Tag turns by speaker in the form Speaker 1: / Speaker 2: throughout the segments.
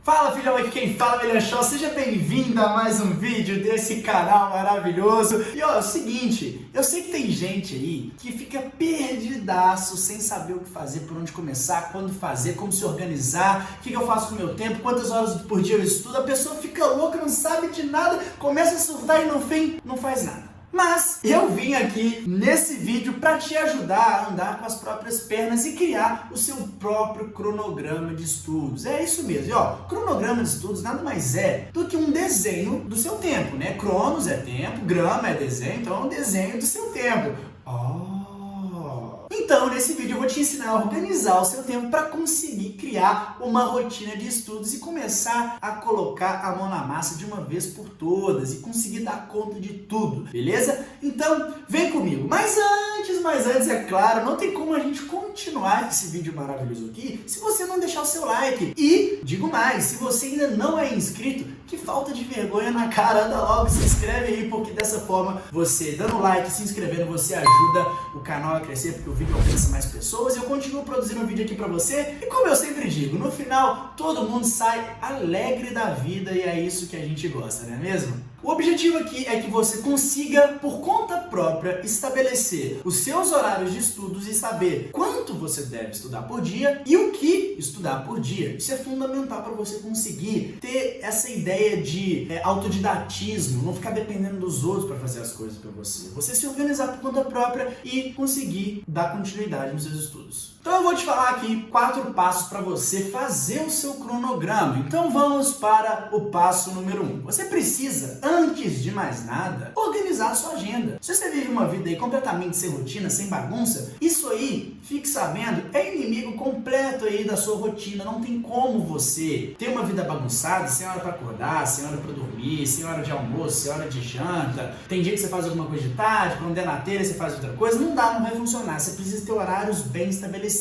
Speaker 1: Fala filhão, aqui quem fala é o Show, seja bem-vindo a mais um vídeo desse canal maravilhoso. E ó, é o seguinte, eu sei que tem gente aí que fica perdidaço, sem saber o que fazer, por onde começar, quando fazer, como se organizar, o que eu faço com o meu tempo, quantas horas por dia eu estudo. A pessoa fica louca, não sabe de nada, começa a surtar e no fim não faz nada. Mas eu vim aqui nesse vídeo para te ajudar a andar com as próprias pernas e criar o seu próprio cronograma de estudos. É isso mesmo, e ó, cronograma de estudos nada mais é do que um desenho do seu tempo, né? Cronos é tempo, grama é desenho, então é um desenho do seu tempo. Então, nesse vídeo eu vou te ensinar a organizar o seu tempo para conseguir criar uma rotina de estudos e começar a colocar a mão na massa de uma vez por todas e conseguir dar conta de tudo, beleza? Então, vem comigo. Mas antes, é claro, não tem como a gente continuar esse vídeo maravilhoso aqui se você não deixar o seu like. E, digo mais, se você ainda não é inscrito, que falta de vergonha na cara, anda logo, se inscreve aí, porque dessa forma, você dando like, se inscrevendo, você ajuda o canal a crescer, porque o vídeo alcança mais pessoas e eu continuo produzindo um vídeo aqui pra você. E como eu sempre digo, no final, todo mundo sai alegre da vida e é isso que a gente gosta, não é mesmo? O objetivo aqui é que você consiga, por conta própria, estabelecer os seus horários de estudos e saber quanto você deve estudar por dia e o que estudar por dia. Isso é fundamental para você conseguir ter essa ideia de autodidatismo, não ficar dependendo dos outros para fazer as coisas para você. Você se organizar por conta própria e conseguir dar continuidade nos seus estudos. Então eu vou te falar aqui 4 passos para você fazer o seu cronograma. Então vamos para o passo número 1. Você precisa, antes de mais nada, organizar a sua agenda. Se você vive uma vida aí completamente sem rotina, sem bagunça, isso aí, fique sabendo, é inimigo completo aí da sua rotina. Não tem como você ter uma vida bagunçada, sem hora para acordar, sem hora para dormir, sem hora de almoço, sem hora de janta. Tem dia que você faz alguma coisa de tarde, quando é na telha você faz outra coisa. Não dá, não vai funcionar. Você precisa ter horários bem estabelecidos.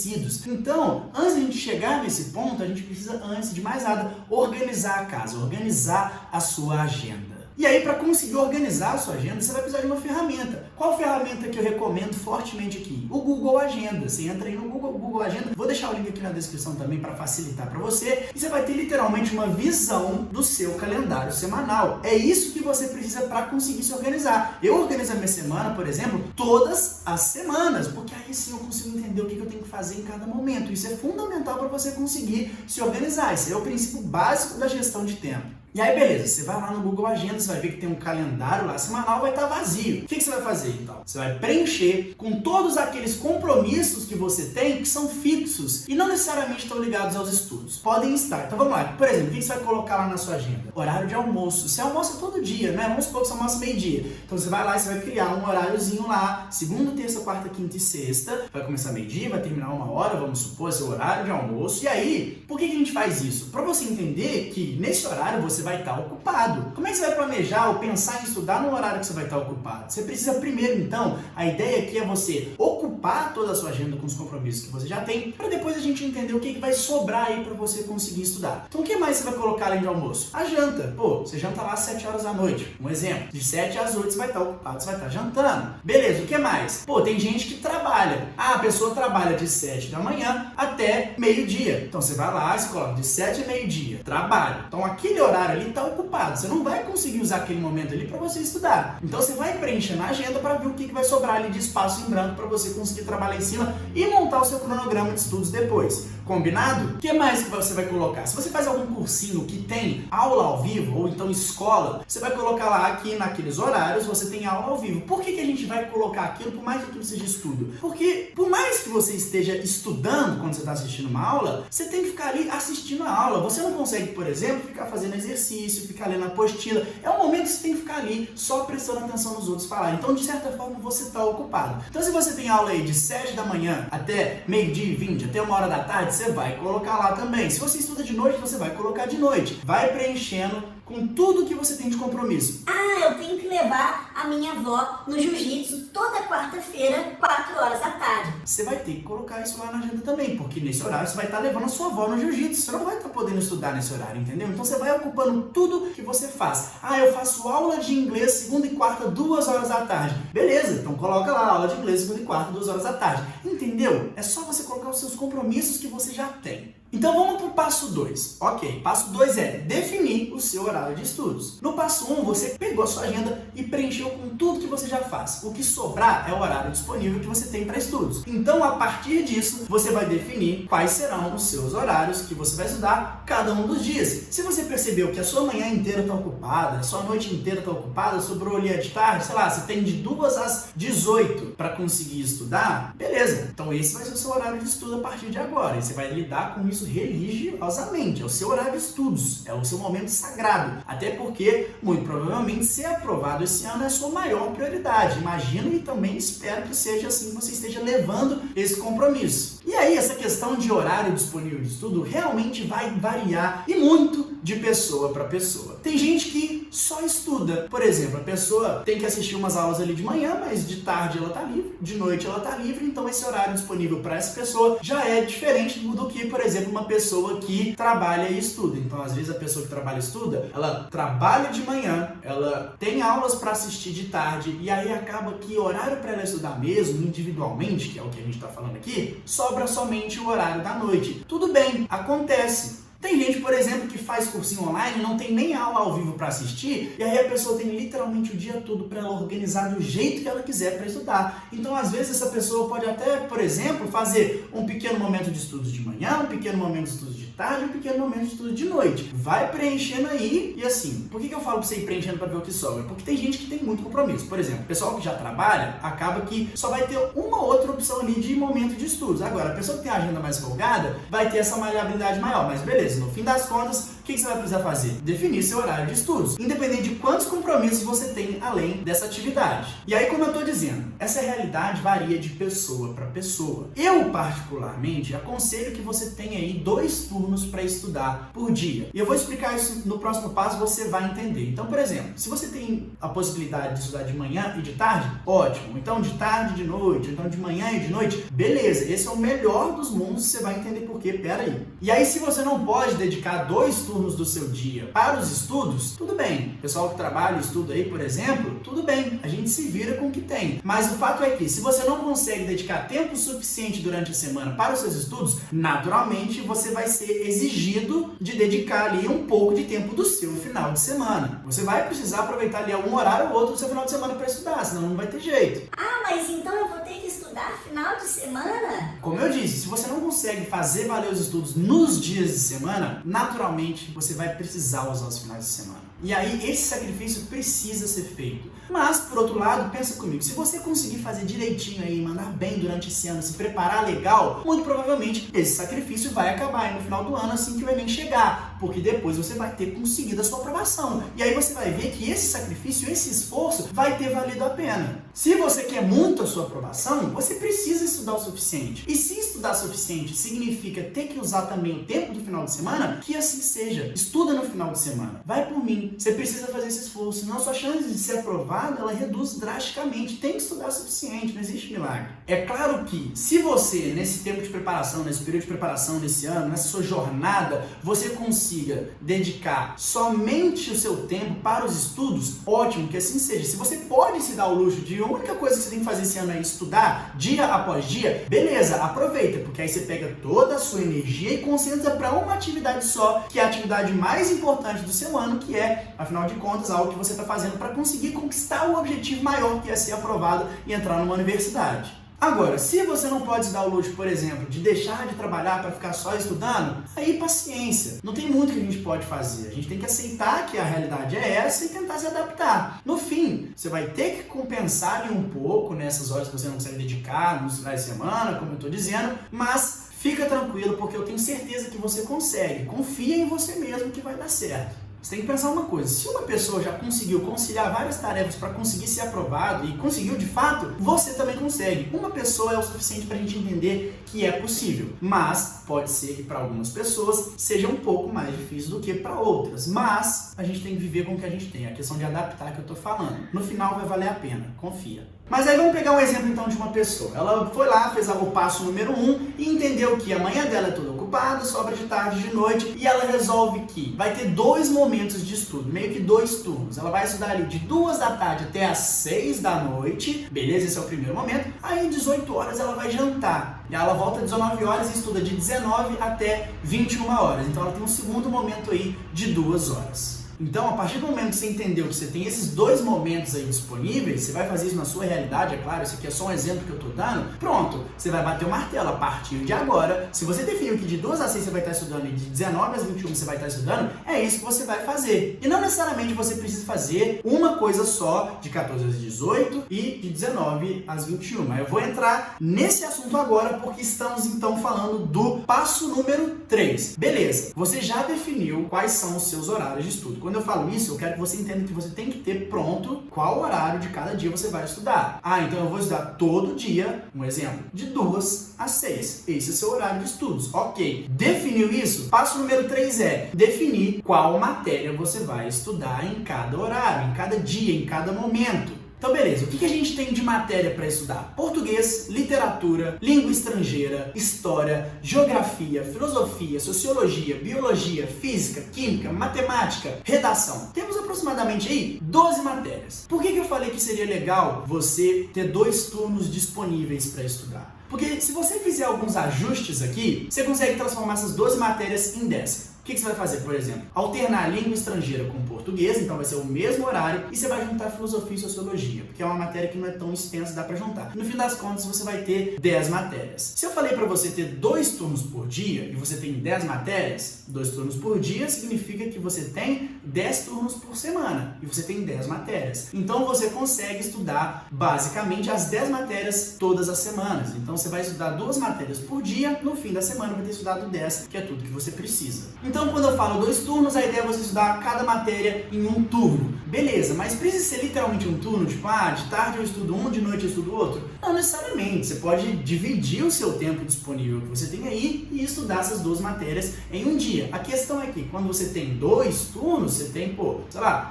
Speaker 1: Então, antes de a gente chegar nesse ponto, a gente precisa, antes de mais nada, organizar a casa, organizar a sua agenda. E aí, para conseguir organizar a sua agenda, você vai precisar de uma ferramenta. Qual ferramenta que eu recomendo fortemente aqui? O Google Agenda. Você entra aí no Google Agenda, vou deixar o link aqui na descrição também para facilitar para você, e você vai ter literalmente uma visão do seu calendário semanal. É isso que você precisa para conseguir se organizar. Eu organizo a minha semana, por exemplo, todas as semanas, porque aí sim eu consigo entender o que eu tenho que fazer em cada momento. Isso é fundamental para você conseguir se organizar. Esse é o princípio básico da gestão de tempo. E aí, beleza, você vai lá no Google Agenda, você vai ver que tem um calendário lá semanal, vai estar vazio. O que você vai fazer então? Você vai preencher com todos aqueles compromissos que você tem que são fixos e não necessariamente estão ligados aos estudos. Podem estar. Então vamos lá. Por exemplo, o que você vai colocar lá na sua agenda? Horário de almoço. Você almoça todo dia, né? Vamos supor que você almoça meio-dia. Então você vai lá e você vai criar um horáriozinho lá, segunda, terça, quarta, quinta e sexta. Vai começar meio-dia, vai terminar 1h, vamos supor, seu horário de almoço. E aí, por que a gente faz isso? Para você entender que nesse horário você vai estar ocupado. Como é que você vai planejar ou pensar em estudar no horário que você vai estar ocupado? Você precisa primeiro, então, a ideia aqui é você ocupar toda a sua agenda com os compromissos que você já tem, para depois a gente entender o que vai sobrar aí para você conseguir estudar. Então o que mais você vai colocar além de almoço? A janta. Pô, você janta lá às 7 horas da noite. Um exemplo, de 7 às 8 você vai estar ocupado, você vai estar jantando. Beleza, o que mais? Pô, tem gente que trabalha. A pessoa trabalha de 7 da manhã até meio-dia. Então você vai lá, você coloca de 7 a meio-dia, trabalho. Então aquele horário ali está ocupado, você não vai conseguir usar aquele momento ali para você estudar. Então você vai preencher na agenda para ver o que vai sobrar ali de espaço em branco para você conseguir trabalhar em cima e montar o seu cronograma de estudos depois. Combinado? O que mais que você vai colocar? Se você faz algum cursinho que tem aula ao vivo, ou então escola, você vai colocar lá que naqueles horários você tem aula ao vivo. Por que a gente vai colocar aquilo, por mais que aquilo seja estudo? Porque por mais que você esteja estudando quando você está assistindo uma aula, você tem que ficar ali assistindo a aula. Você não consegue, por exemplo, ficar fazendo exercício, ficar lendo a apostila. É um momento que você tem que ficar ali só prestando atenção nos outros falar. Então, de certa forma, você está ocupado. Então, se você tem aula aí de 7 da manhã até meio-dia e 20, até 1h da tarde, você vai colocar lá também. Se você estuda de noite, você vai colocar de noite. Vai preenchendo com tudo que você tem de compromisso.
Speaker 2: Eu tenho que levar a minha avó no jiu-jitsu toda quarta-feira, 4 horas da tarde.
Speaker 1: Você vai ter que colocar isso lá na agenda também, porque nesse horário você vai estar levando a sua avó no jiu-jitsu. Você não vai estar podendo estudar nesse horário, entendeu? Então você vai ocupando tudo que você faz. Eu faço aula de inglês segunda e quarta, 2 horas da tarde. Beleza, então coloca lá aula de inglês segunda e quarta, 2 horas da tarde. Entendeu? É só você colocar os seus compromissos que você já tem. Então vamos para o passo 2. Ok, passo 2 é definir o seu horário de estudos. No passo 1, você pegou a sua agenda e preencheu com tudo que você já faz. O que sobrar é o horário disponível que você tem para estudos. Então, a partir disso, você vai definir quais serão os seus horários que você vai estudar cada um dos dias. Se você percebeu que a sua manhã inteira está ocupada, a sua noite inteira está ocupada, sobrou ali de tarde, sei lá, você tem de 2 às 18 para conseguir estudar, beleza. Então esse vai ser o seu horário de estudo a partir de agora. E você vai lidar com isso religiosamente, é o seu horário de estudos, é o seu momento sagrado, até porque, muito provavelmente, ser aprovado esse ano é a sua maior prioridade. Imagino e também espero que seja assim que você esteja levando esse compromisso. E aí, essa questão de horário disponível de estudo realmente vai variar e muito de pessoa para pessoa. Tem gente que só estuda. Por exemplo, a pessoa tem que assistir umas aulas ali de manhã, mas de tarde ela tá livre, de noite ela tá livre, então esse horário disponível para essa pessoa já é diferente do que, por exemplo, uma pessoa que trabalha e estuda. Então, às vezes a pessoa que trabalha e estuda, ela trabalha de manhã, ela tem aulas para assistir de tarde, e aí acaba que horário para ela estudar mesmo, individualmente, que é o que a gente tá falando aqui, sobra somente o horário da noite. Tudo bem, acontece. Tem gente, por exemplo, que faz cursinho online, não tem nem aula ao vivo para assistir, e aí a pessoa tem literalmente o dia todo para ela organizar do jeito que ela quiser para estudar. Então, às vezes, essa pessoa pode até, por exemplo, fazer um pequeno momento de estudos de manhã, um pequeno momento de estudos de tarde, um pequeno momento de estudos de noite. Vai preenchendo aí, e assim, por que eu falo para você ir preenchendo para ver o que sobra? Porque tem gente que tem muito compromisso. Por exemplo, o pessoal que já trabalha, acaba que só vai ter uma outra opção ali de momento de estudos. Agora, a pessoa que tem a agenda mais folgada, vai ter essa maleabilidade maior, mas beleza. No fim das contas, o que você vai precisar fazer? Definir seu horário de estudos, independente de quantos compromissos você tem além dessa atividade. E aí, como eu estou dizendo, essa realidade varia de pessoa para pessoa. Eu, particularmente, aconselho que você tenha aí 2 turnos para estudar por dia. E eu vou explicar isso no próximo passo, você vai entender. Então, por exemplo, se você tem a possibilidade de estudar de manhã e de tarde, ótimo. Então, de tarde e de noite, então de manhã e de noite, beleza. Esse é o melhor dos mundos, você vai entender por quê. Pera aí. E aí, se você não pode dedicar 2 turnos do seu dia para os estudos, tudo bem. Pessoal que trabalha e estuda aí, por exemplo, tudo bem. A gente se vira com o que tem. Mas o fato é que, se você não consegue dedicar tempo suficiente durante a semana para os seus estudos, naturalmente você vai ser exigido de dedicar ali um pouco de tempo do seu final de semana. Você vai precisar aproveitar ali algum horário ou outro do seu final de semana para estudar, senão não vai ter jeito.
Speaker 2: Ah, mas então eu vou ter que estudar final de semana?
Speaker 1: Como eu disse, se você não consegue fazer valer os estudos nos dias de semana, naturalmente você vai precisar usar os finais de semana. E aí esse sacrifício precisa ser feito. Mas, por outro lado, pensa comigo, se você conseguir fazer direitinho aí, mandar bem durante esse ano, se preparar legal, muito provavelmente esse sacrifício vai acabar aí no final do ano, assim que o Enem chegar, porque depois você vai ter conseguido a sua aprovação. E aí você vai ver que esse sacrifício, esse esforço vai ter valido a pena. Se você quer muito a sua aprovação, você precisa estudar o suficiente. E se estudar o suficiente significa ter que usar também o tempo do final de semana, que assim seja. Estuda no final de semana. Vai por mim. Você precisa fazer esse esforço, senão sua chance de ser aprovado, ela reduz drasticamente. Tem que estudar o suficiente, não existe milagre. É claro que, se você, nesse tempo de preparação, nesse período de preparação, nesse ano, nessa sua jornada, você consiga dedicar somente o seu tempo para os estudos, ótimo, que assim seja. Se você pode se dar o luxo de a única coisa que você tem que fazer esse ano é estudar, dia após dia, beleza, aproveita, porque aí você pega toda a sua energia e concentra para uma atividade só, que é a atividade mais importante do seu ano, que é, afinal de contas, algo que você está fazendo para conseguir conquistar o objetivo maior, que é ser aprovado e entrar numa universidade. Agora, se você não pode se dar o luxo, por exemplo, de deixar de trabalhar para ficar só estudando, aí paciência. Não tem muito que a gente pode fazer. A gente tem que aceitar que a realidade é essa e tentar se adaptar. No fim, você vai ter que compensar ali um pouco nessas horas que você não consegue dedicar nos finais de semana, como eu estou dizendo, mas fica tranquilo, porque eu tenho certeza que você consegue. Confia em você mesmo que vai dar certo. Você tem que pensar uma coisa, se uma pessoa já conseguiu conciliar várias tarefas para conseguir ser aprovado e conseguiu de fato, você também consegue. Uma pessoa é o suficiente para a gente entender que é possível, mas pode ser que para algumas pessoas seja um pouco mais difícil do que para outras, mas a gente tem que viver com o que a gente tem, a questão de adaptar que eu estou falando. No final vai valer a pena, confia. Mas aí vamos pegar um exemplo então de uma pessoa. Ela foi lá, fez o passo número 1 e entendeu que a manhã dela é toda ocupada, sobra de tarde e de noite, e ela resolve que vai ter 2 momentos de estudo, meio que 2 turnos. Ela vai estudar ali de 2 da tarde até as 6 da noite, beleza? Esse é o primeiro momento. Aí 18 horas ela vai jantar. E ela volta às 19 horas e estuda de 19 até 21 horas. Então ela tem um segundo momento aí de 2 horas. Então, a partir do momento que você entendeu que você tem esses 2 momentos aí disponíveis, você vai fazer isso na sua realidade, é claro, isso aqui é só um exemplo que eu tô dando, pronto, você vai bater o martelo a partir de agora. Se você definiu que de 2 às 6 você vai estar estudando e de 19 às 21 você vai estar estudando, é isso que você vai fazer. E não necessariamente você precisa fazer uma coisa só, de 14 às 18 e de 19 às 21. Eu vou entrar nesse assunto agora porque estamos então falando do passo número 3. Beleza, você já definiu quais são os seus horários de estudo. Quando eu falo isso, eu quero que você entenda que você tem que ter pronto qual horário de cada dia você vai estudar. Então eu vou estudar todo dia, um exemplo, de 2 às 6. Esse é o seu horário de estudos. Ok. Definiu isso? Passo número 3 é definir qual matéria você vai estudar em cada horário, em cada dia, em cada momento. Então beleza, o que a gente tem de matéria para estudar? Português, literatura, língua estrangeira, história, geografia, filosofia, sociologia, biologia, física, química, matemática, redação. Temos aproximadamente aí 12 matérias. Por que eu falei que seria legal você ter 2 turnos disponíveis para estudar? Porque se você fizer alguns ajustes aqui, você consegue transformar essas 12 matérias em 10. O que você vai fazer, por exemplo? Alternar língua estrangeira com português, então vai ser o mesmo horário, e você vai juntar filosofia e sociologia, porque é uma matéria que não é tão extensa, dá pra juntar. No fim das contas, você vai ter 10 matérias. Se eu falei pra você ter 2 turnos por dia, e você tem 10 matérias, 2 turnos por dia significa que você tem 10 turnos por semana, e você tem 10 matérias. Então você consegue estudar, basicamente, as 10 matérias todas as semanas. Então você vai estudar 2 matérias por dia, no fim da semana vai ter estudado 10, que é tudo que você precisa. Então, quando eu falo 2 turnos, a ideia é você estudar cada matéria em um turno. Beleza, mas precisa ser literalmente um turno? Tipo, de tarde eu estudo um, de noite eu estudo outro? Não necessariamente. Você pode dividir o seu tempo disponível que você tem aí e estudar essas 2 matérias em um dia. A questão é que quando você tem 2 turnos, você tem,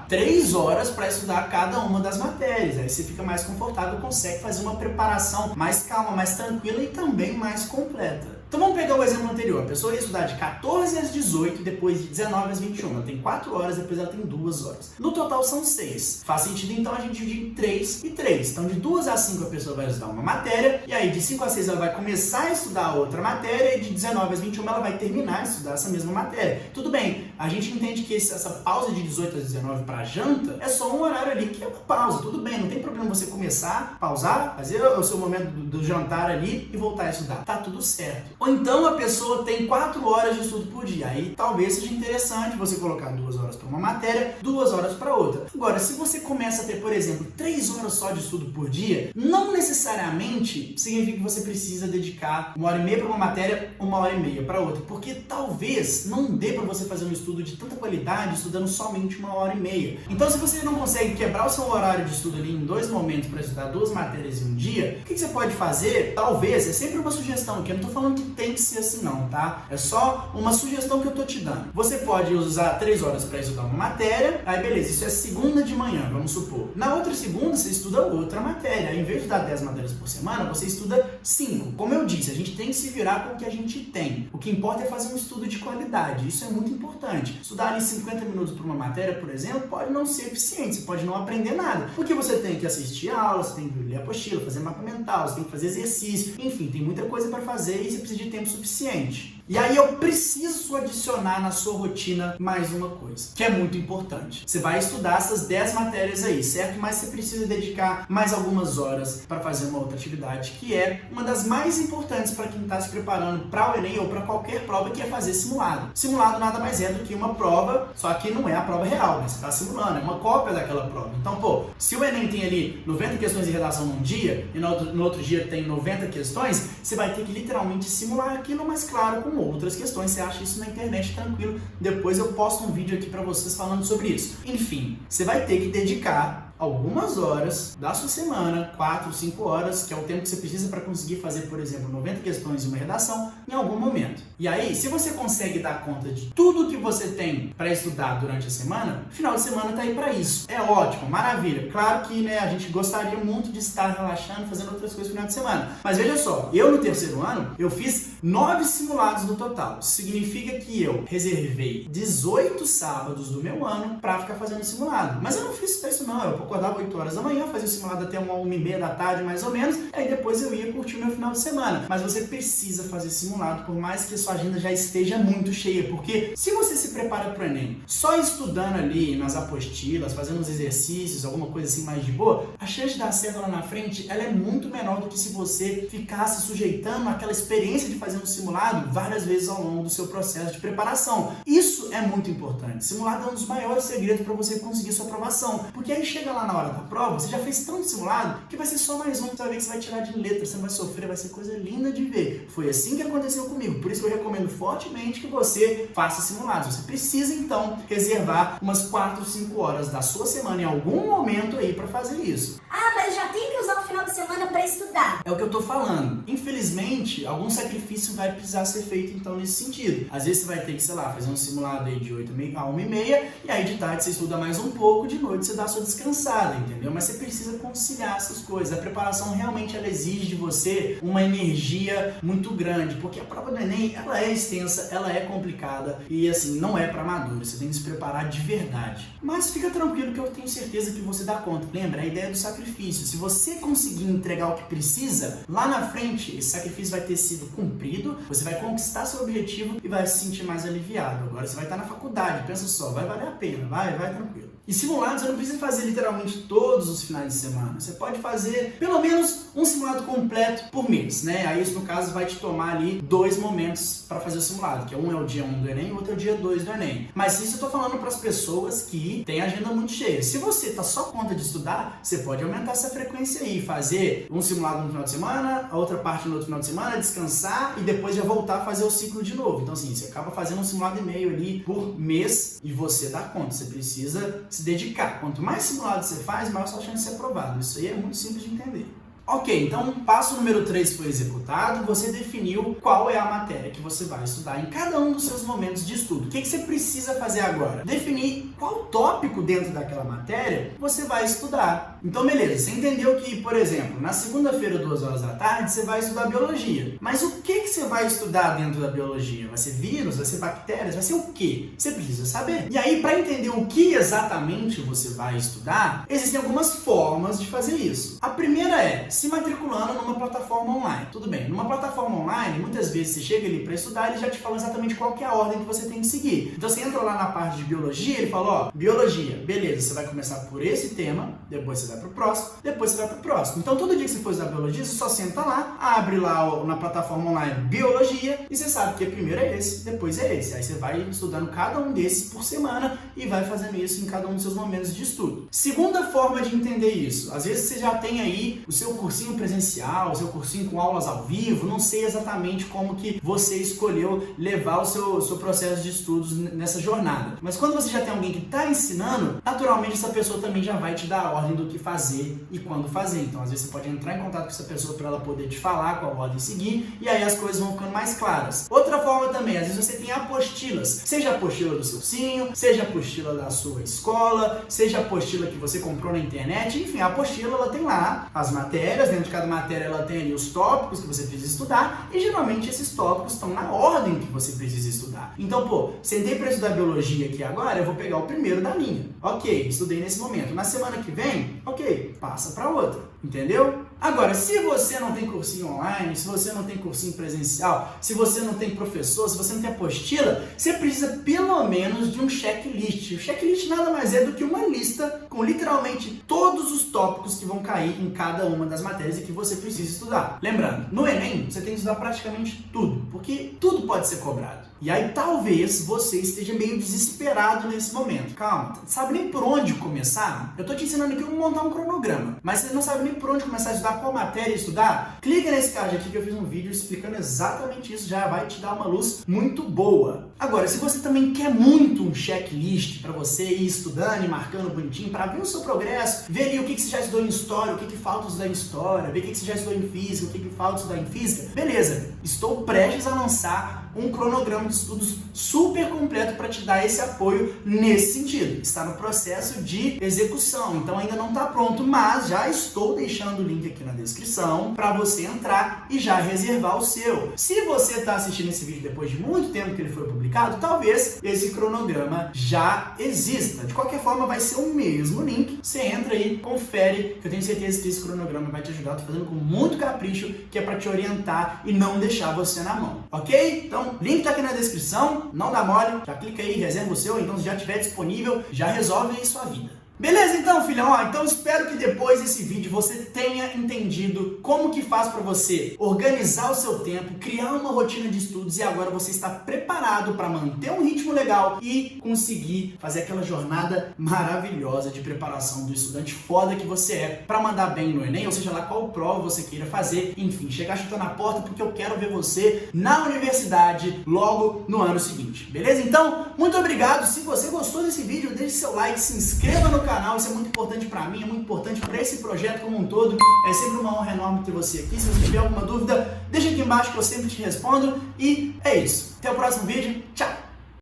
Speaker 1: 3 horas para estudar cada uma das matérias. Aí você fica mais confortável, consegue fazer uma preparação mais calma, mais tranquila e também mais completa. Então vamos pegar o exemplo anterior. A pessoa ia estudar de 14 às 18 e depois de 19 às 21. Ela tem 4 horas, depois ela tem 2 horas. No total são 6. Faz sentido então a gente dividir em 3 e 3. Então de 2 às 5 a pessoa vai estudar uma matéria, e aí de 5 às 6 ela vai começar a estudar outra matéria, e de 19 às 21 ela vai terminar de estudar essa mesma matéria. Tudo bem, a gente entende que essa pausa de 18 às 19 para janta é só um horário ali que é uma pausa. Tudo bem, não tem problema você começar, pausar, fazer o seu momento do jantar ali e voltar a estudar. Tá tudo certo. Ou então a pessoa tem 4 horas de estudo por dia. Aí talvez seja interessante você colocar 2 horas para uma matéria, 2 horas para outra. Agora, se você começa a ter, por exemplo, 3 horas só de estudo por dia, não necessariamente significa que você precisa dedicar 1h30 para uma matéria, 1h30 para outra. Porque talvez não dê para você fazer um estudo de tanta qualidade estudando somente 1h30. Então, se você não consegue quebrar o seu horário de estudo ali em 2 momentos para estudar 2 matérias em um dia, o que você pode fazer? Talvez, é sempre uma sugestão aqui, eu não estou falando que tem que ser assim não, tá? É só uma sugestão que eu tô te dando. Você pode usar 3 horas para estudar uma matéria, aí beleza, isso é segunda de manhã, vamos supor. Na outra segunda, você estuda outra matéria. Aí, em vez de dar 10 matérias por semana, você estuda 5. Como eu disse, a gente tem que se virar com o que a gente tem. O que importa é fazer um estudo de qualidade. Isso é muito importante. Estudar ali 50 minutos por uma matéria, por exemplo, pode não ser eficiente, você pode não aprender nada. Porque você tem que assistir aula, você tem que ler apostila, fazer mapa mental, você tem que fazer exercício. Enfim, tem muita coisa para fazer e você precisa de tempo suficiente. E aí eu preciso adicionar na sua rotina mais uma coisa, que é muito importante. Você vai estudar essas 10 matérias aí, certo? Mas você precisa dedicar mais algumas horas para fazer uma outra atividade, que é uma das mais importantes para quem está se preparando para o Enem ou para qualquer prova, que é fazer simulado. Simulado nada mais é do que uma prova, só que não é a prova real, né? Você está simulando, é uma cópia daquela prova. Então, se o Enem tem ali 90 questões de redação num dia e no outro dia tem 90 questões, você vai ter que literalmente simular aquilo, mas claro, com outras questões. Você acha isso na internet tranquilo. Depois eu posto um vídeo aqui para vocês falando sobre isso. Enfim, você vai ter que dedicar algumas horas da sua semana, 4, 5 horas, que é o tempo que você precisa para conseguir fazer, por exemplo, 90 questões e uma redação em algum momento. E aí, se você consegue dar conta de tudo que você tem para estudar durante a semana, final de semana tá aí para isso. É ótimo, maravilha. Claro que, a gente gostaria muito de estar relaxando, fazendo outras coisas no final de semana. Mas veja só, eu no terceiro ano, eu fiz 9 simulados no total. Significa que eu reservei 18 sábados do meu ano para ficar fazendo simulado. Mas eu não fiz isso não, eu acordava 8 horas da manhã, fazia o simulado até 1h30 da tarde, mais ou menos, e aí depois eu ia curtir o meu final de semana. Mas você precisa fazer simulado, por mais que a sua agenda já esteja muito cheia, porque se você se prepara para o Enem só estudando ali nas apostilas, fazendo os exercícios, alguma coisa assim mais de boa, a chance de dar certo lá na frente, ela é muito menor do que se você ficar se sujeitando àquela experiência de fazer um simulado várias vezes ao longo do seu processo de preparação. Isso é muito importante. Simulado é um dos maiores segredos para você conseguir sua aprovação, porque aí chega lá na hora da prova, você já fez tanto simulado que vai ser só mais um, você vai ver que você vai tirar de letra, você não vai sofrer, vai ser coisa linda de ver. Foi assim que aconteceu comigo, por isso que eu recomendo fortemente que você faça simulados. Você precisa então reservar umas 4, 5 horas da sua semana em algum momento aí para fazer isso.
Speaker 2: Ah, mas já tem que usar o final de semana para estudar.
Speaker 1: É o que eu tô falando. Infelizmente, algum sacrifício vai precisar ser feito então nesse sentido. Às vezes você vai ter que, sei lá, fazer um simulado aí de 8h30 a 1h30, e aí de tarde você estuda mais um pouco, de noite você dá a sua descansada, entendeu? Mas você precisa conciliar essas coisas. A preparação realmente ela exige de você uma energia muito grande, porque a prova do Enem, ela é extensa, ela é complicada e assim, não é para amadores, você tem que se preparar de verdade. Mas fica tranquilo que eu tenho certeza que você dá conta. Lembra, a ideia do sacrifício. Se você conseguir entregar o que precisa, lá na frente esse sacrifício vai ter sido cumprido, você vai conquistar seu objetivo e vai se sentir mais aliviado. Agora você vai estar na faculdade, pensa só, vai valer a pena, vai tranquilo. E simulados você não precisa fazer literalmente todos os finais de semana. Você pode fazer pelo menos um simulado completo por mês, né? Aí isso no caso vai te tomar ali 2 momentos para fazer o simulado, que um é o dia 1 do Enem e o outro é o dia 2 do Enem. Mas isso eu tô falando para as pessoas que têm agenda muito cheia. Se você tá só conta de estudar, você pode aumentar essa frequência aí, fazer um simulado no final de semana, a outra parte no outro final de semana, descansar e depois já voltar a fazer o ciclo de novo. Então assim, você acaba fazendo um simulado e meio ali por mês e você dá conta. Você precisa se dedicar. Quanto mais simulado você faz, maior sua chance de ser aprovado. Isso aí é muito simples de entender. Ok, então passo número 3 foi executado, você definiu qual é a matéria que você vai estudar em cada um dos seus momentos de estudo. O que você precisa fazer agora? Definir qual tópico dentro daquela matéria você vai estudar. Então beleza, você entendeu que, por exemplo, na segunda-feira, 2 horas da tarde, você vai estudar biologia. Mas o que você vai estudar dentro da biologia? Vai ser vírus? Vai ser bactérias? Vai ser o quê? Você precisa saber. E aí, para entender o que exatamente você vai estudar, existem algumas formas de fazer isso. A primeira é se matriculando numa plataforma online. Tudo bem, numa plataforma online, muitas vezes você chega ali para estudar, ele já te fala exatamente qual que é a ordem que você tem que seguir. Então você entra lá na parte de biologia, ele fala, ó, biologia, beleza, você vai começar por esse tema, depois você vai pro próximo, depois você vai pro próximo. Então todo dia que você for estudar biologia, você só senta lá, abre lá na plataforma online biologia, e você sabe que primeiro é esse, depois é esse. Aí você vai estudando cada um desses por semana e vai fazendo isso em cada um dos seus momentos de estudo. Segunda forma de entender isso, às vezes você já tem aí o seu cursinho presencial, o seu cursinho com aulas ao vivo, não sei exatamente como que você escolheu levar o seu processo de estudos nessa jornada. Mas quando você já tem alguém que está ensinando, naturalmente essa pessoa também já vai te dar a ordem do que fazer e quando fazer. Então às vezes você pode entrar em contato com essa pessoa para ela poder te falar qual ordem seguir e aí as coisas vão ficando mais claras. Outra forma também, às vezes você tem apostilas, seja a apostila do seu cursinho, seja a apostila da sua escola, seja a apostila que você comprou na internet, enfim, a apostila ela tem lá as matérias, dentro de cada matéria ela tem ali os tópicos que você precisa estudar e geralmente esses tópicos estão na ordem que você precisa estudar. Então, pô, sentei para estudar biologia aqui agora, eu vou pegar o primeiro da linha. Ok, estudei nesse momento. Na semana que vem, ok, passa para outra, entendeu? Agora, se você não tem cursinho online, se você não tem cursinho presencial, se você não tem professor, se você não tem apostila, você precisa pelo menos de um checklist. O checklist nada mais é do que uma lista com literalmente todos os tópicos que vão cair em cada uma das matérias e que você precisa estudar. Lembrando, no Enem você tem que estudar praticamente tudo, porque tudo pode ser cobrado. E aí talvez você esteja meio desesperado nesse momento. Calma, sabe nem por onde começar? Eu tô te ensinando aqui como montar um cronograma, mas você não sabe nem por onde começar a estudar, qual matéria estudar? Clica nesse card aqui que eu fiz um vídeo explicando exatamente isso, já vai te dar uma luz muito boa. Agora, se você também quer muito um checklist para você ir estudando e marcando bonitinho, para ver o seu progresso, ver ali o que você já estudou em história, o que falta estudar em história, ver o que você já estudou em física, o que falta estudar em física, beleza, estou prestes a lançar um cronograma de estudos super completo para te dar esse apoio nesse sentido. Está no processo de execução, então ainda não está pronto, mas já estou deixando o link aqui na descrição para você entrar e já reservar o seu. Se você está assistindo esse vídeo depois de muito tempo que ele foi publicado, talvez esse cronograma já exista. De qualquer forma, vai ser o mesmo link. Você entra aí, confere, que eu tenho certeza que esse cronograma vai te ajudar. Estou fazendo com muito capricho, que é para te orientar e não deixar você na mão, ok? Então, link tá aqui na descrição, não dá mole, já clica aí, reserva o seu, então se já estiver disponível, já resolve aí sua vida. Beleza então, filhão? Então espero que depois desse vídeo você tenha entendido como que faz para você organizar o seu tempo, criar uma rotina de estudos e agora você está preparado para manter um ritmo legal e conseguir fazer aquela jornada maravilhosa de preparação do estudante foda que você é para mandar bem no Enem, ou seja lá qual prova você queira fazer, enfim, chegar chutando a porta porque eu quero ver você na universidade logo no ano seguinte, beleza? Então, muito obrigado, se você gostou desse vídeo, deixe seu like, se inscreva no canal, isso é muito importante para mim, é muito importante para esse projeto como um todo. É sempre uma honra enorme ter você aqui. Se você tiver alguma dúvida, deixa aqui embaixo que eu sempre te respondo. E é isso. Até o próximo vídeo. Tchau!